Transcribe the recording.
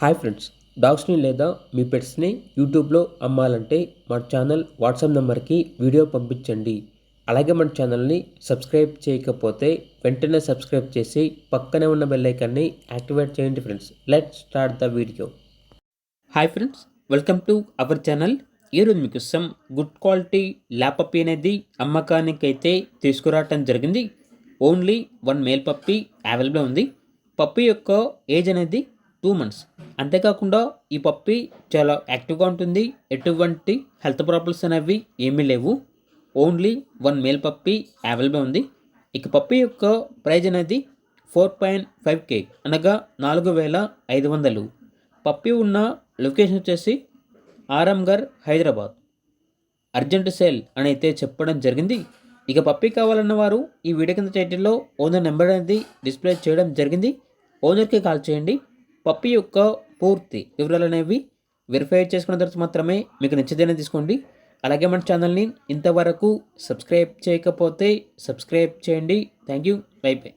Hi friends, డాగ్స్ని లేదా మీ పెట్స్ని యూట్యూబ్లో అమ్మాలంటే మన ఛానల్ వాట్సాప్ నెంబర్కి వీడియో పంపించండి. అలాగే మన ఛానల్ని సబ్స్క్రైబ్ చేయకపోతే వెంటనే సబ్స్క్రైబ్ చేసి పక్కనే ఉన్న బెల్ ఐకాన్ని యాక్టివేట్ చేయండి friends. Let's start the video. Hi friends, welcome to our channel. ఈరోజు మీకోసం గుడ్ క్వాలిటీ ల్యాబ్ పప్పీ అనేది అమ్మకానికి అయితే తీసుకురావటం జరిగింది. ఓన్లీ 1 మేల్ పప్పీ అవైలబుల్ ఉంది. పప్పీ యొక్క ఏజ్ అనేది 2 months. అంతేకాకుండా ఈ పప్పీ చాలా యాక్టివ్గా ఉంటుంది. ఎటువంటి హెల్త్ ప్రాబ్లమ్స్ అనేవి ఏమీ లేవు. ఓన్లీ 1 మేల్ పప్పీ అవైలబుల్ ఉంది. ఇక పప్పీ యొక్క ప్రైజ్ అనేది 4.5K అనగా 4,500. పప్పీ ఉన్న లొకేషన్ వచ్చేసి ఆరాంఘర్, హైదరాబాద్. అర్జెంట్ సేల్ అని అయితే చెప్పడం జరిగింది. ఇక పప్పీ కావాలన్న వారు ఈ వీడియో కింద టైటిల్లో ఓనర్ నెంబర్ అనేది డిస్ప్లే చేయడం జరిగింది. ఓనర్కి కాల్ చేయండి. పప్పీ యొక్క పూర్తి వివరాలు అనేవి వెరిఫై చేసుకున్న తర్వాత మాత్రమే మీకు నచ్చితేనే తీసుకోండి. అలాగే మన ఛానల్ని ఇంతవరకు సబ్స్క్రైబ్ చేయకపోతే సబ్స్క్రైబ్ చేయండి. Thank you. By by.